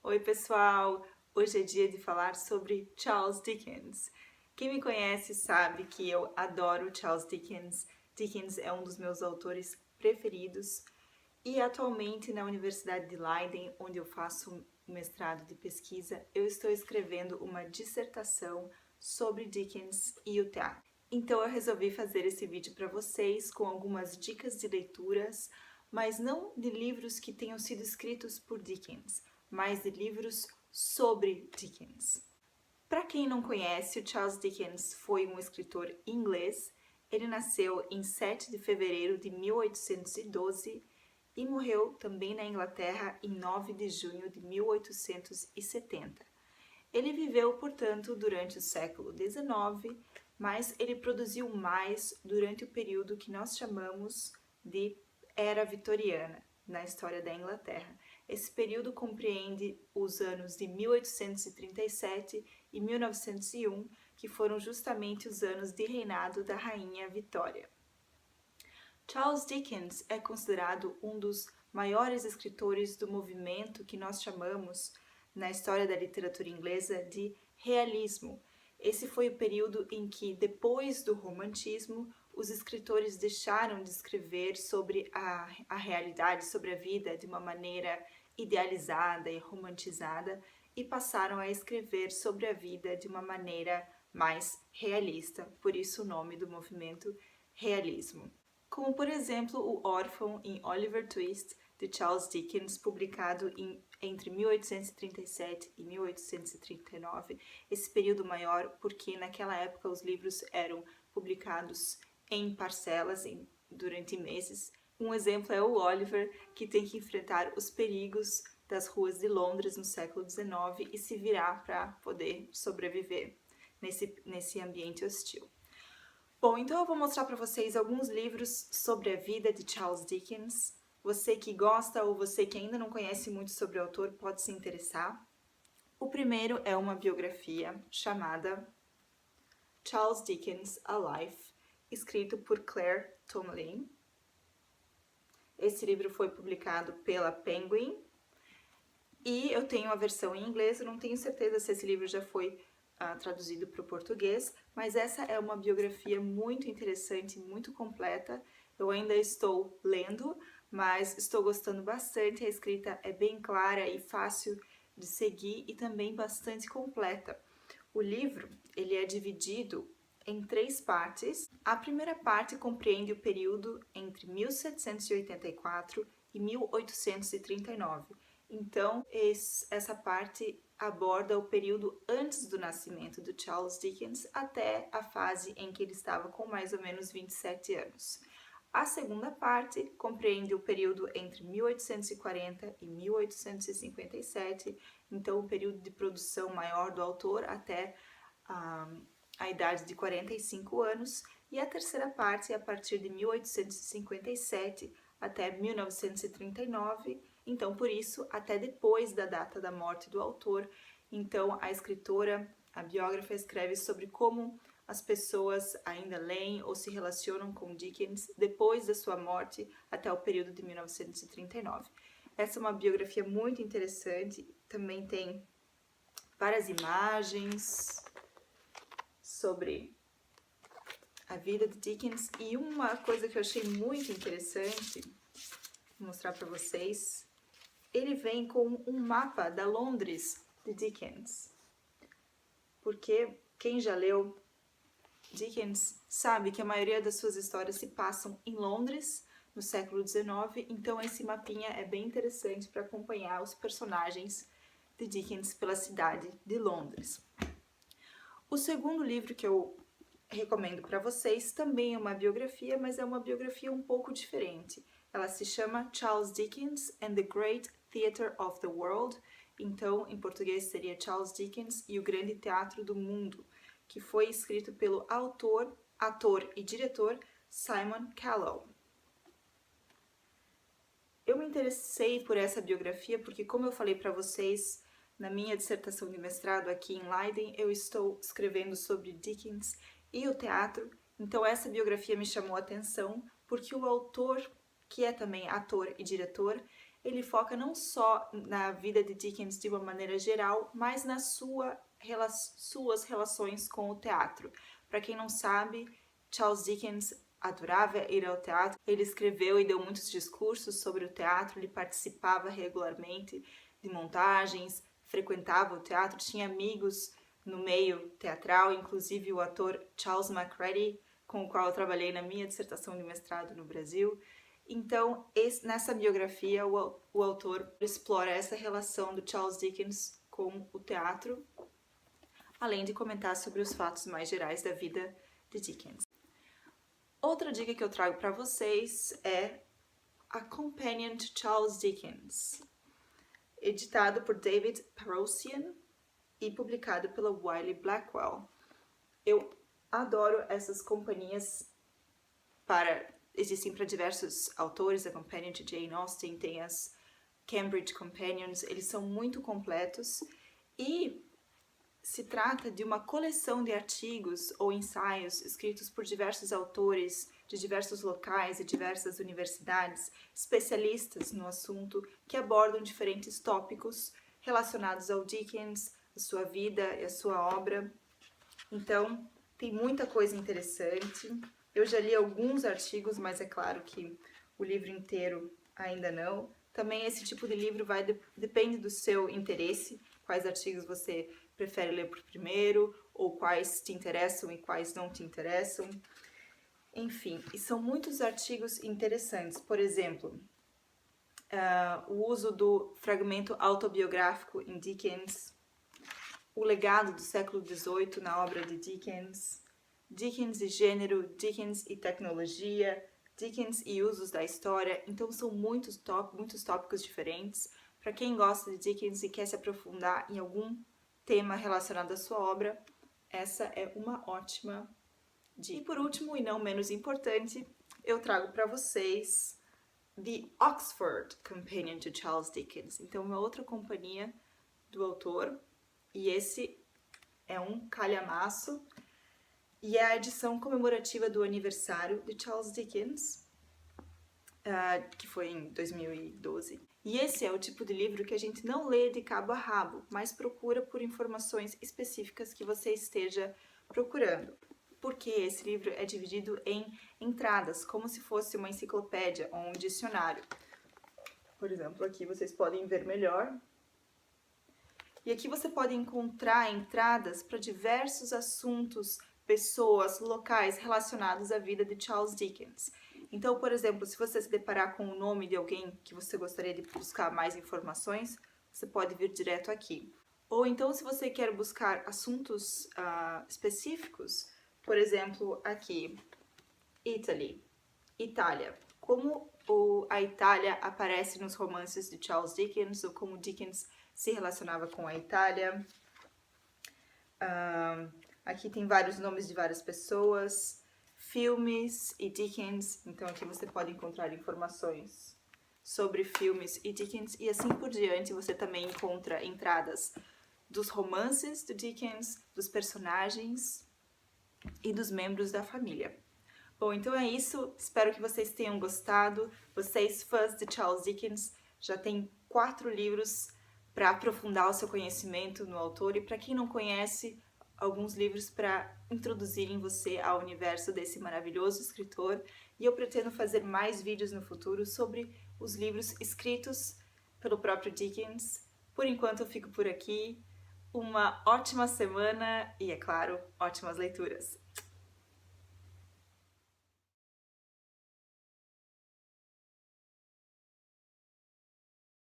Oi, pessoal! Hoje é dia de falar sobre Charles Dickens. Quem me conhece sabe que eu adoro Charles Dickens. Dickens é um dos meus autores preferidos e atualmente na Universidade de Leiden, onde eu faço um mestrado de pesquisa, eu estou escrevendo uma dissertação sobre Dickens e o teatro. Então eu resolvi fazer esse vídeo para vocês com algumas dicas de leituras, mas não de livros que tenham sido escritos por Dickens, mas de livros sobre Dickens. Para quem não conhece, o Charles Dickens foi um escritor inglês. Ele nasceu em 7 de fevereiro de 1812 e morreu também na Inglaterra em 9 de junho de 1870. Ele viveu, portanto, durante o século XIX, mas ele produziu mais durante o período que nós chamamos de Era Vitoriana, na história da Inglaterra. Esse período compreende os anos de 1837 e 1901, que foram justamente os anos de reinado da Rainha Vitória. Charles Dickens é considerado um dos maiores escritores do movimento que nós chamamos, na história da literatura inglesa, de realismo. Esse foi o período em que, depois do romantismo, os escritores deixaram de escrever sobre a realidade, sobre a vida de uma maneira idealizada e romantizada e passaram a escrever sobre a vida de uma maneira mais realista, por isso o nome do movimento realismo. Como, por exemplo, O Órfão em Oliver Twist, de Charles Dickens, publicado entre 1837 e 1839, esse período maior porque naquela época os livros eram publicados em parcelas durante meses. Um exemplo é o Oliver, que tem que enfrentar os perigos das ruas de Londres no século XIX e se virar para poder sobreviver nesse ambiente hostil. Bom, então eu vou mostrar para vocês alguns livros sobre a vida de Charles Dickens. Você que gosta ou você que ainda não conhece muito sobre o autor pode se interessar. O primeiro é uma biografia chamada Charles Dickens, A Life, escrito por Claire Tomalin. Esse livro foi publicado pela Penguin e eu tenho a versão em inglês, eu não tenho certeza se esse livro já foi traduzido para o português, mas essa é uma biografia muito interessante, muito completa. Eu ainda estou lendo, mas estou gostando bastante. A escrita é bem clara e fácil de seguir e também bastante completa. O livro ele é dividido em 3 partes. A primeira parte compreende o período entre 1784 e 1839. Então, essa parte aborda o período antes do nascimento do Charles Dickens até a fase em que ele estava com mais ou menos 27 anos. A segunda parte compreende o período entre 1840 e 1857, então o período de produção maior do autor até a idade de 45 anos, e a terceira parte é a partir de 1857 até 1939, então por isso até depois da data da morte do autor. Então a escritora, a biógrafa, escreve sobre como as pessoas ainda leem ou se relacionam com Dickens depois da sua morte até o período de 1939. Essa é uma biografia muito interessante, também tem várias imagens sobre a vida de Dickens, e uma coisa que eu achei muito interessante, vou mostrar para vocês, ele vem com um mapa da Londres de Dickens, porque quem já leu Dickens sabe que a maioria das suas histórias se passam em Londres no século XIX, então esse mapinha é bem interessante para acompanhar os personagens de Dickens pela cidade de Londres. O segundo livro que eu recomendo para vocês também é uma biografia, mas é uma biografia um pouco diferente. Ela se chama Charles Dickens and the Great Theatre of the World, então em português seria Charles Dickens e o Grande Teatro do Mundo, que foi escrito pelo autor, ator e diretor Simon Callow. Eu me interessei por essa biografia porque, como eu falei para vocês, na minha dissertação de mestrado aqui em Leiden, eu estou escrevendo sobre Dickens e o teatro, então essa biografia me chamou a atenção porque o autor, que é também ator e diretor, ele foca não só na vida de Dickens de uma maneira geral, mas nas suas relações com o teatro. Para quem não sabe, Charles Dickens adorava ir ao teatro. Ele escreveu e deu muitos discursos sobre o teatro, ele participava regularmente de montagens, frequentava o teatro, tinha amigos no meio teatral, inclusive o ator Charles Macready, com o qual eu trabalhei na minha dissertação de mestrado no Brasil. Então, nessa biografia, o autor explora essa relação do Charles Dickens com o teatro, além de comentar sobre os fatos mais gerais da vida de Dickens. Outra dica que eu trago para vocês é A Companion to Charles Dickens, editado por David Perosian e publicado pela Wiley Blackwell. Eu adoro essas companhias existem para diversos autores, a Companion to Jane Austen, tem as Cambridge Companions, eles são muito completos e se trata de uma coleção de artigos ou ensaios escritos por diversos autores de diversos locais e diversas universidades, especialistas no assunto, que abordam diferentes tópicos relacionados ao Dickens, a sua vida e a sua obra. Então, tem muita coisa interessante. Eu já li alguns artigos, mas é claro que o livro inteiro ainda não. Também esse tipo de livro depende do seu interesse, quais artigos você prefere ler por primeiro, ou quais te interessam e quais não te interessam. Enfim, e são muitos artigos interessantes. Por exemplo, o uso do fragmento autobiográfico em Dickens, o legado do século XVIII na obra de Dickens, Dickens e gênero, Dickens e tecnologia, Dickens e usos da história. Então são muitos tópicos diferentes. Para quem gosta de Dickens e quer se aprofundar em algum tema relacionado à sua obra, essa é uma ótima dica. E por último, e não menos importante, eu trago para vocês The Oxford Companion to Charles Dickens. Então, uma outra companhia do autor, e esse é um calhamaço, e é a edição comemorativa do aniversário de Charles Dickens, que foi em 2012. E esse é o tipo de livro que a gente não lê de cabo a rabo, mas procura por informações específicas que você esteja procurando. Porque esse livro é dividido em entradas, como se fosse uma enciclopédia ou um dicionário. Por exemplo, aqui vocês podem ver melhor. E aqui você pode encontrar entradas para diversos assuntos, pessoas, locais relacionados à vida de Charles Dickens. Então, por exemplo, se você se deparar com o nome de alguém que você gostaria de buscar mais informações, você pode vir direto aqui. Ou então, se você quer buscar assuntos específicos, por exemplo, aqui, Itália. Como a Itália aparece nos romances de Charles Dickens, ou como Dickens se relacionava com a Itália. Aqui tem vários nomes de várias pessoas, filmes e Dickens, então aqui você pode encontrar informações sobre filmes e Dickens, e assim por diante. Você também encontra entradas dos romances do Dickens, dos personagens e dos membros da família. Bom, então é isso, espero que vocês tenham gostado. Vocês, fãs de Charles Dickens, já têm 4 livros para aprofundar o seu conhecimento no autor, e para quem não conhece, alguns livros para introduzirem você ao universo desse maravilhoso escritor. E eu pretendo fazer mais vídeos no futuro sobre os livros escritos pelo próprio Dickens. Por enquanto eu fico por aqui. Uma ótima semana e, é claro, ótimas leituras!